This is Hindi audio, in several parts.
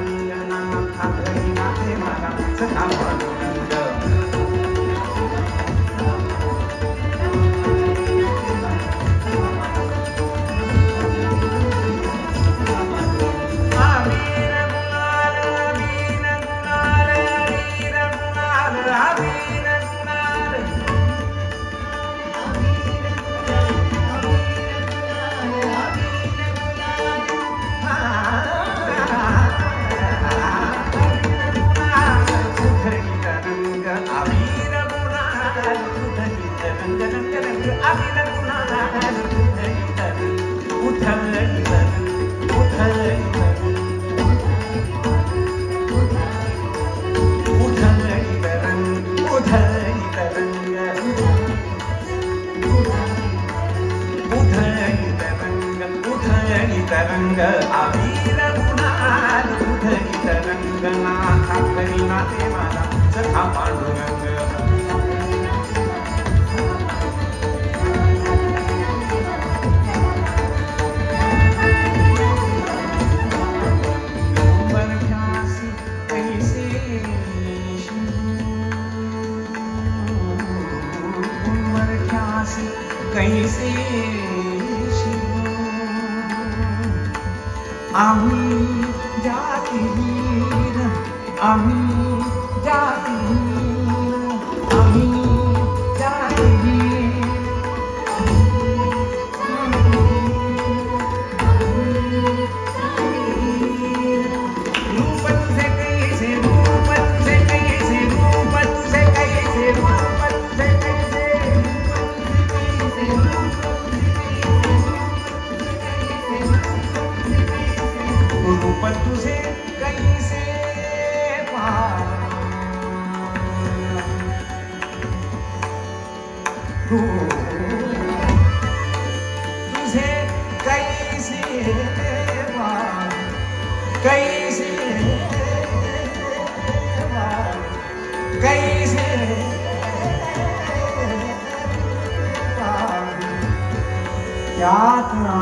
रंगनाथ हरिनाथे मला सखा पांडुरंग तरंग अबीर गुलाल उधळीत रंगनाथ हरिनाथे मला सखा पांडुरंग कैसे आम्ही जातीहीन आम्ही जातीहीन आम्ही जातीहीन रूप तुझे कैसे रूप तुझे कैसे रूप तुझे कैसे रूप तुझे कैसे रूप तुझे कैसे तुझे कैसे कैसे कैसे यातना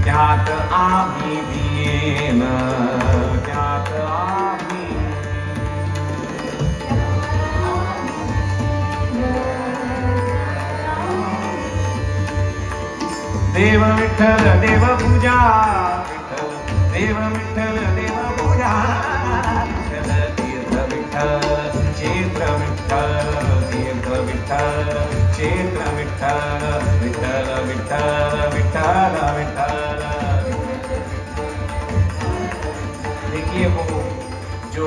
ज्ञात आम्ही दीन ज्ञात आम्ही देव विठ्ठल देव पूजा विठ्ठल देव विठ्ठल देव पूजा विठ्ठल तीर्थ विठ्ठल क्षेत्र विठ्ठल तीर्थ विठ्ठल क्षेत्र विठ्ठल विठ्ठल विठ्ठल विठ्ठल विठ्ठल। देखिए वो जो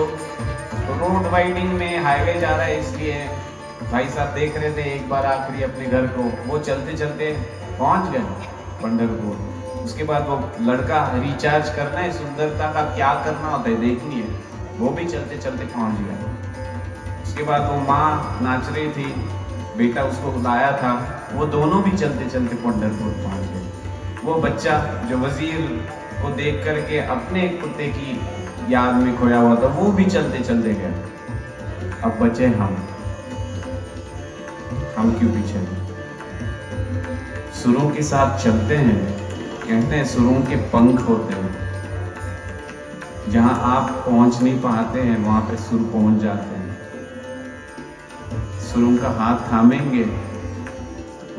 रोड वाइडिंग में हाईवे जा रहा है इसलिए भाई साहब देख रहे थे एक बार आखिरी अपने घर को, वो चलते चलते पहुंच गए पंढरपुर। उसके बाद वो लड़का रिचार्ज करना है, सुंदरता का क्या करना होता है देखनी है, वो भी चलते चलते पहुंच गया। उसके बाद वो माँ नाच रही थी, बेटा उसको लाया था, वो दोनों भी चलते चलते पंढरपुर पहुंच गए। वो बच्चा जो वजीर को देख करके अपने कुत्ते की याद में खोया हुआ था, वो भी चलते चलते गए। अब बचे हम क्यों पीछे? सुरों के साथ चलते हैं, कहते हैं सुरों के पंख होते हैं, जहां आप पहुंच नहीं पाते हैं वहां पे सुर पहुंच जाते हैं। सुरों का हाथ थामेंगे,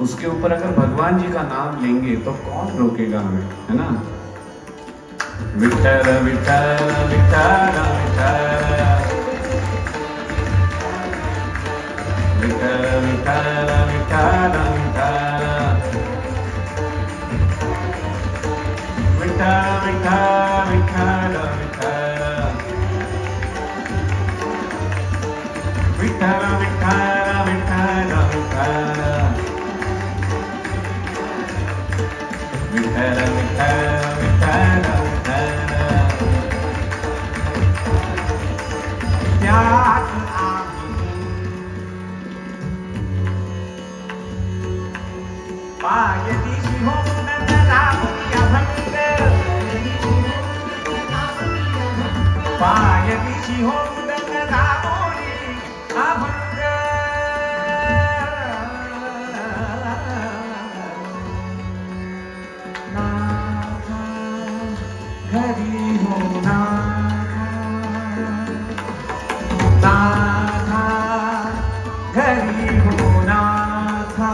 उसके ऊपर अगर भगवान जी का नाम लेंगे तो कौन रोकेगा हमें, है ना? विठ्ठल विठ्ठल विठ्ठल विठ्ठल विठ्ठल विठ्ठल विठ्ठल विठ्ठल विठ्ठल विठ्ठल विठ्ठल विठ्ठल विठ्ठल विठ्ठल विठ्ठल विठ्ठल पायदिशी होऊन गावोरी अभंग, पायदिशी होऊन गावोरी अभंग, नाथा घरी हो नाथा, नाथा घरी हो नाथा,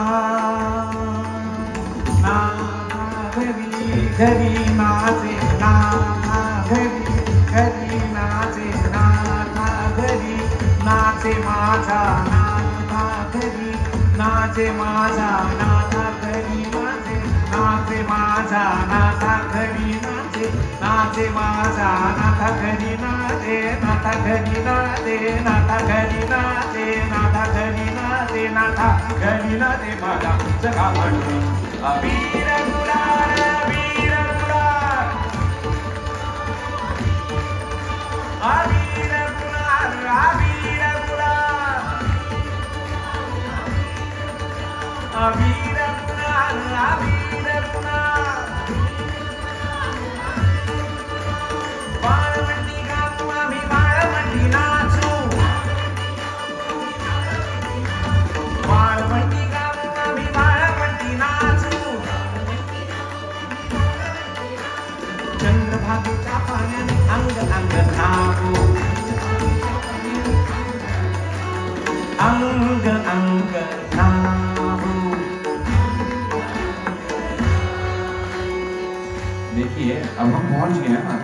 नाथा घरी नाचे नाथा घरी घरी नाचे नाथा घरी नाचे माझा नाथा घरी नाचे माझा नाथा घरी नाचे नाचे माझा नाथा घरी नाचे नाचे माझा नाथा घरी नाचे नाथा घरी नाचे नाथा घरी नाचे नाथा घरी नाचे नाथा घरी नाचे माझा सखा म्हणून अबीर गुलाल अबीर गुलाल अबीर गुलाल अबीर गुलाल अबीर गुलाल अबीर गुलाल बाळवंडी गाऊ आम्ही बाळवंडी नाचू, बाळवंडी गाऊ आम्ही बाळवंडी नाचू, चंद्रभागेच्या पाण्याने अंग अंग न्हावू, अंग अंग न्हावू। देखिए अब हम पहुंच गए ना,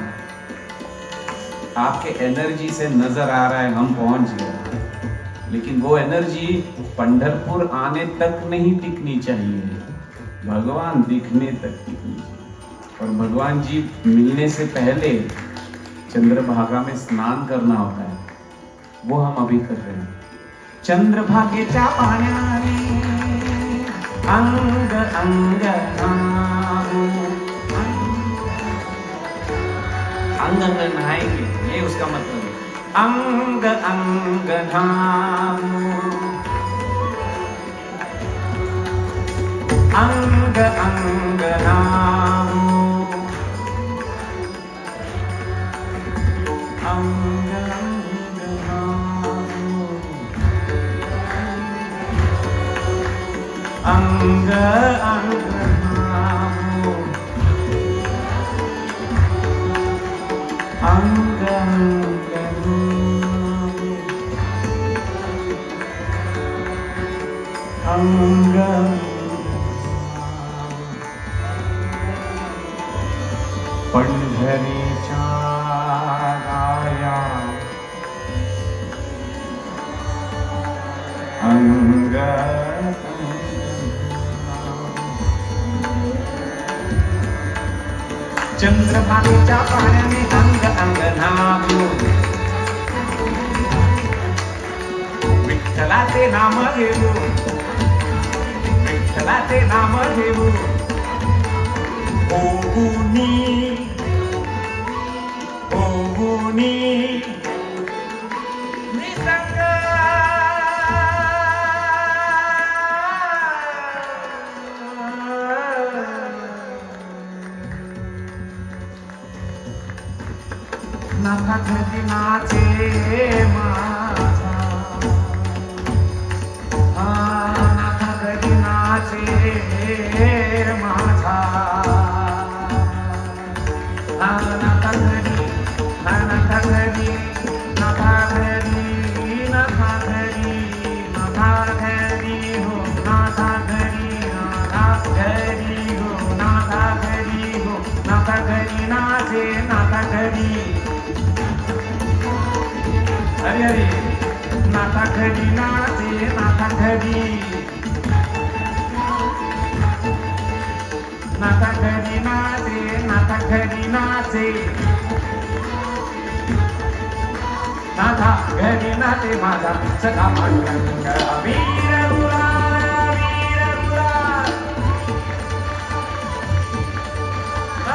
आपके एनर्जी से नजर आ रहा है हम पहुंच गए, लेकिन वो एनर्जी पंढरपुर आने तक नहीं टिकनी चाहिए, भगवान दिखने तक टिकनी चाहिए। और भगवान जी मिलने से पहले चंद्रभागा में स्नान करना होता है, वो हम अभी कर रहे हैं। चंद्रभागेच्या पाण्याने अंग अंग न्हावू, अंग अंग नहाएंगे, ये उसका मतलब है। अंग अंग न्हावू, अंग अंग न्हावू, अंग अंग न्हावू, अंग अंग न्हावू, अंग अंग न्हावू, अंग पंढरीच्या गाया अंग चंद्रभागेच्या पाण्याने अंग अंग न्हावू, विठ्ठलाचे नाम घेऊ, विठ्ठलाचे नाम घेऊ, ओहुनी ओहुनी निसंग नाथा घरी नाचे माझा, नाथा घरी नाचे माझा, नाथा घरी नाथा घरी नाथा घरी नाथा घरी नाथा घरी हो नाथा घरी नाथा घरी हो नाथा घरी हो नाथा घरी नाचे नाथा घरी हरे हरे नाथा घरी नाचे नाथा घरी नाथा घरी नाचे नाथा घरी नाचे नाथा घरी नाचे माझा सखा पांडुरंग अबीर गुलाल अबीर गुलाल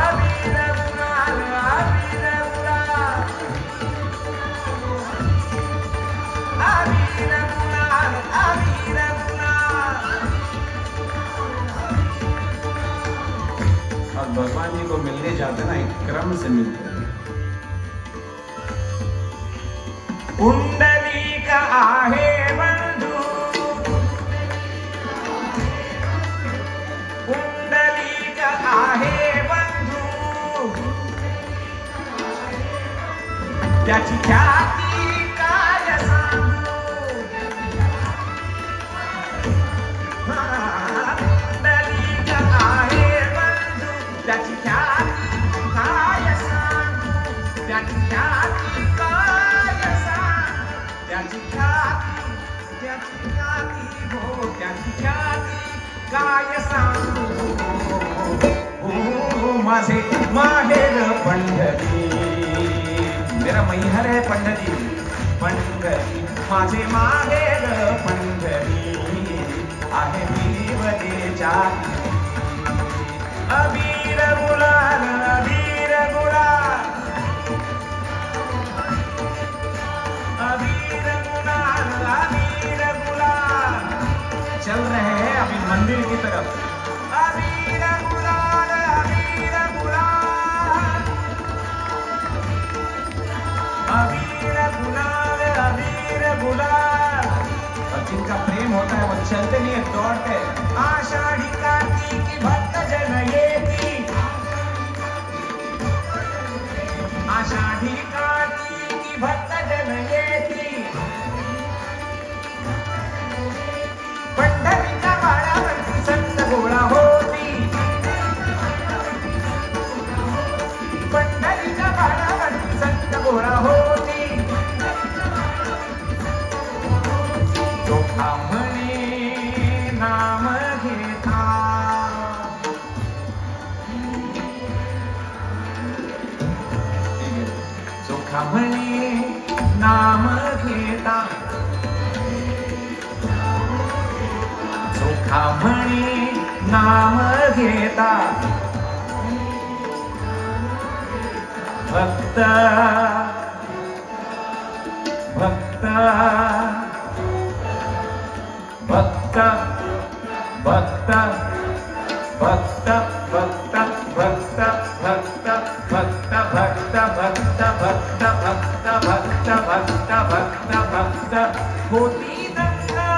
अबीर गुलाल अबीर गुलाल अबीर गुलाल अबीर गुलाल भगवान जी को मिलने जाते ना एक क्रम से मिलते हैं। पुंडलीक आहे बंधू, पुंडलीक आहे बंधू, त्याची ख्याती काय सांगू, पुंडलीक आहे बंधू, त्याची ख्याती काय सांगू, त्याची ख्याती काय सांगू, त्याची ख्याती हो, त्याची ख्याती काय सांगू, हो माझे माहेर पंढरी, मेरा मैहर है पंढरी, पंढरी माझे माहेर पंढरी, आहे विवरेच्या अबीर गुलाल, अबीर गुलाल, अबीर गुलाल, अबीर गुलाल, चल रहे हैं अभी मंदिर की तरफ, अबीर गुलाल, अबीर गुलाल, अबीर गुलाल, अबीर गुलाल। और जिनका प्रेम होता है वो चलते नहीं है, दौड़ते हैं। आषाढ़ी कार्तिकी भक्त जन येती, आषाढ़ी कार्तिकी भक्त जन येती, पंढरीच्या माळावरती संत गोळा होती, पंढरीच्या माळावरती संत गोळा होती, चोखा म्हणे नाम घेता, चोखा म्हणे नाम घेता, चोखा म्हणे नाम घेता, भक्त भक्त भक्त भक्त भक्त भक्त भक्त भक्त भक्त भक्त भक्त भक्त भक्त भक्त भक्त भक्त होती दंगा,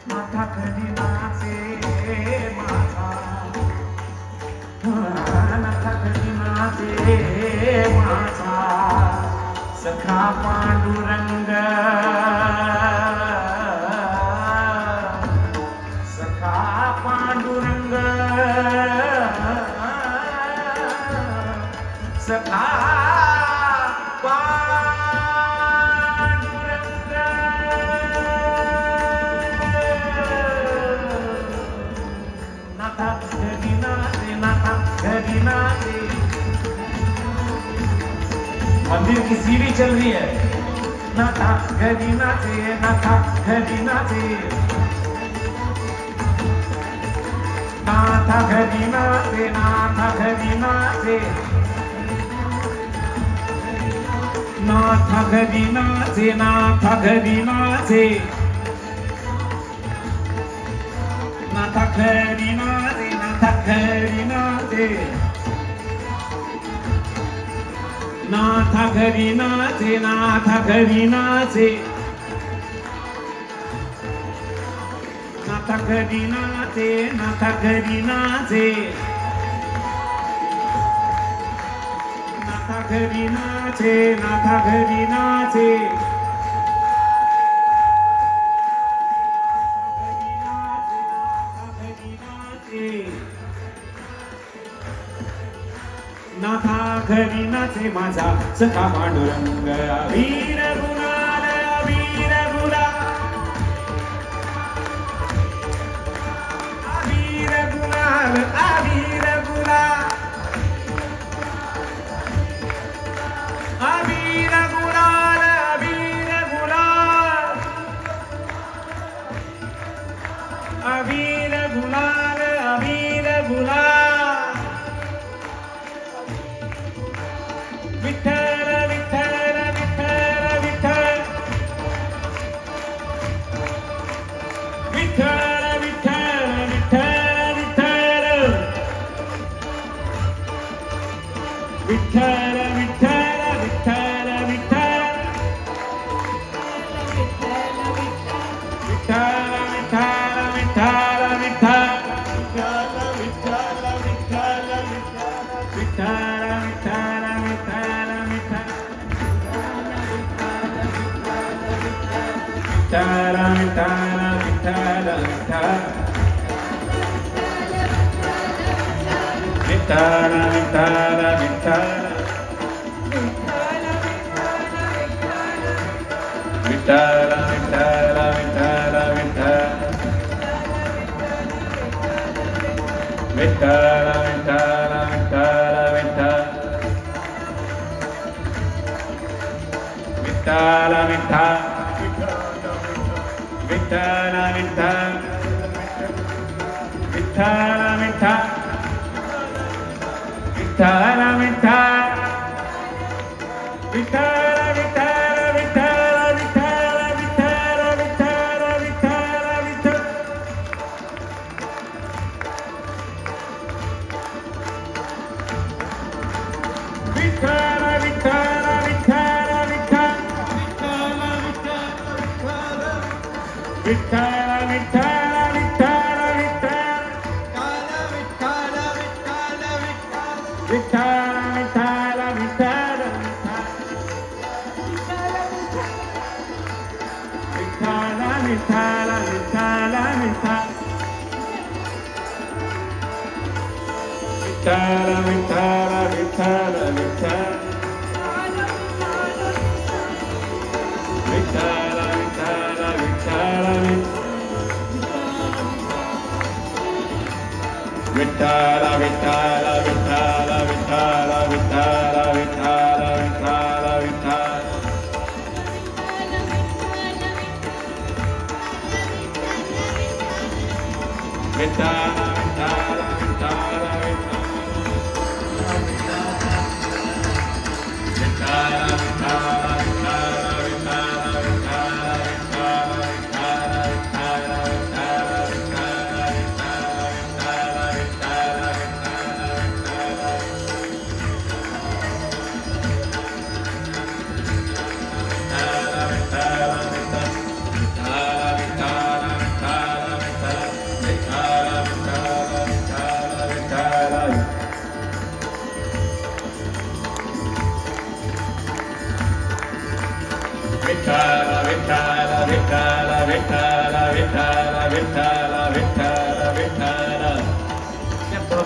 माथा कधी नाचे माझा, माथा कधी नाचे माझा, सखा पांडुरंग, सखा पांडुरंग, सखा मंदिर की सीढ़ी चल रही है, नाथा घड़ी नाचे, नाथा घड़ी नाचे, नाथा घड़ी नाचे, नाथा घड़ी नाचे, नाथा घड़ी नाचे, नाथा घड़ी नाचे, नाथा घड़ी नाचे, नाथा घड़ी नाचे, नाथा घरी नाचे, नाथा घरी नाचे, नाथा घरी नाचे, नाथा घरी नाचे, नाथा घरी नाचे, नाथा घरी नाचे, नाथा घरी नाचे माझा सखा पांडुरंग, वीर गुलाल, वीर गुलाल, वीर गुलाल, वीर गुलाल, वीर गुलाल, वीर गुलाल, वीर गुलाल, वीर गुलाल, विठ्ठल विठ्ठल विठ्ठल विठ्ठल विठ्ठल विठ्ठल विठ्ठल विठ्ठल विठ्ठल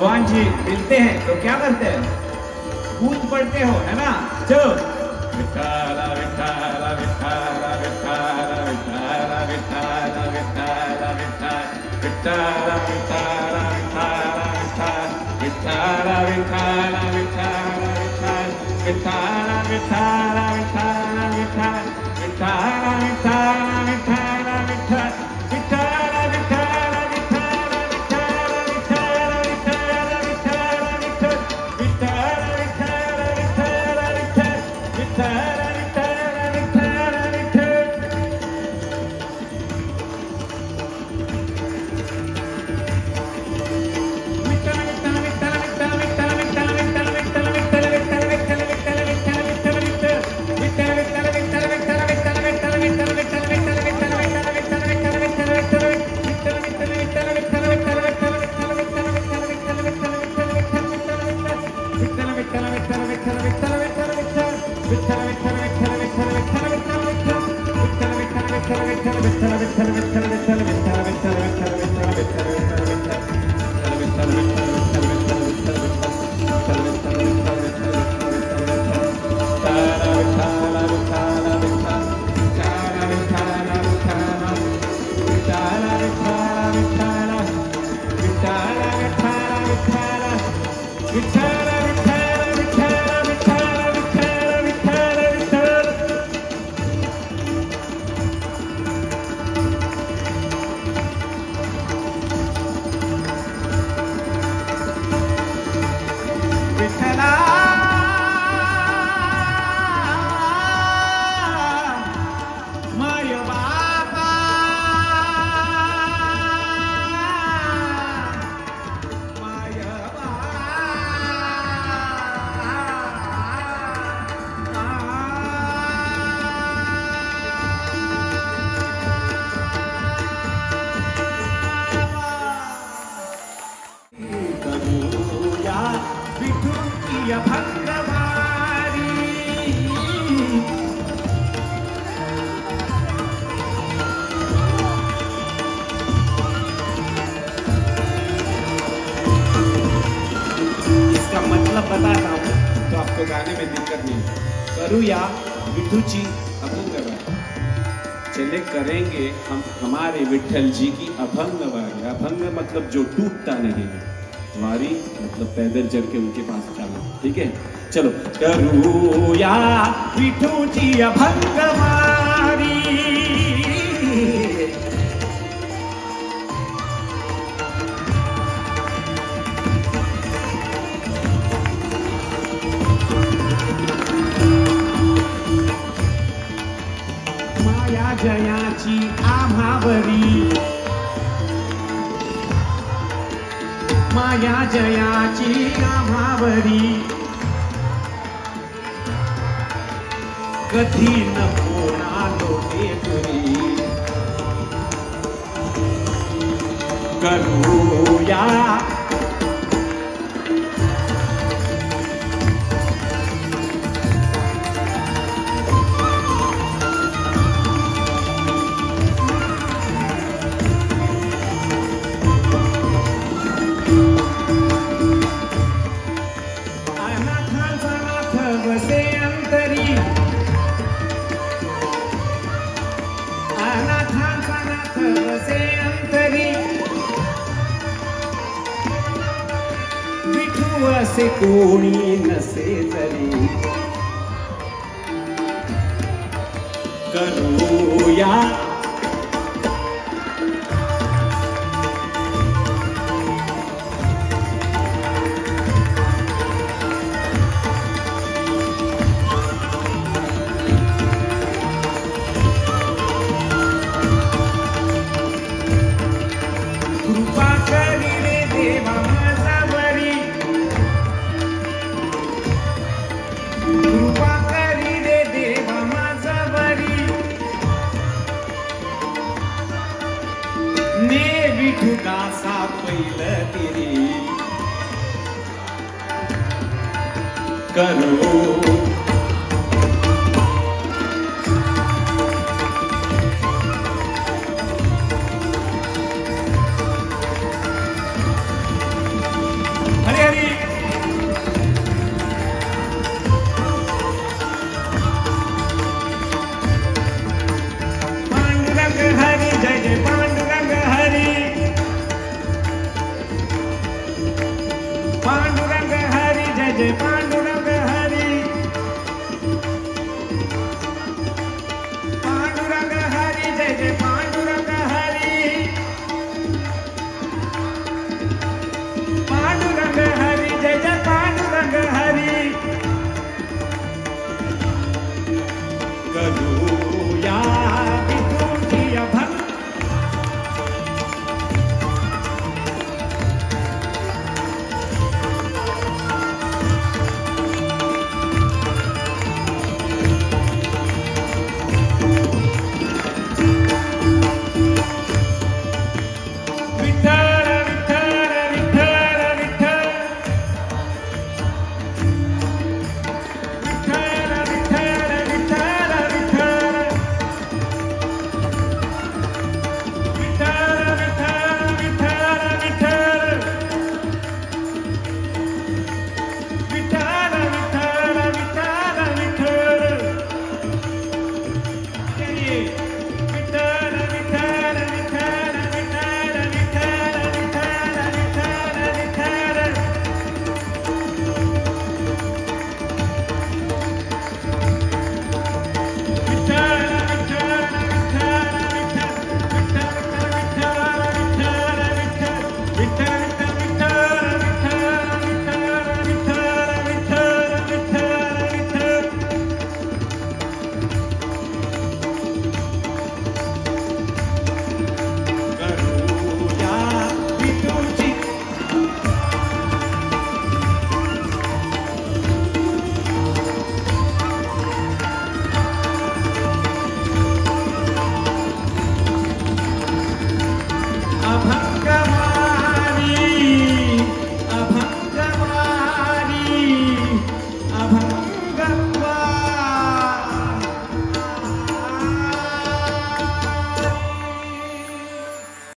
भगवान जी मिलते हैं तो क्या करते हैं? कूद पड़ते हो, है ना? चलो विठ्ठल विठ्ठल विठ्ठल विठ्ठल विठ्ठल विठ्ठल विठ्ठल विठ्ठल विठ्ठल विठ्ठल विठ्ठल विठ्ठल विठ्ठल विठ्ठल विठ्ठल विठ्ठल विठ्ठल विठ्ठल विठूची अभंगवारी इसका मतलब बताता हूँ तो आपको गाने में दिक्कत नहीं। करूया विठूची अभंगवारी, चले करेंगे हम हमारे विठल जी की अभंग वारी। अभंग मतलब जो टूटता नहीं है, वारी मतलब पैदल चल के उनके पास जाना। ठीक है, चलो। करूया विठूची अभंगवारी माया जयाची आम्हावरी, माया जयाची आम्हावरी कधी न कोणालो पुरी करूया अनाथांचा नाथ वसे अंतरी, अनाथांचा नाथ वसे अंतरी विठू असे कोणी नसे तरी करूया कृपा करी रे देवा माझ्यावरी, कृपा करी रे देवा माझ्यावरी ने विठू दासा पहिलं तिरी करो हरी हरी पांडुरंग हरी जय जय पांडुरंग हरी, पांडुरंग हरी जय जय पांडुरंग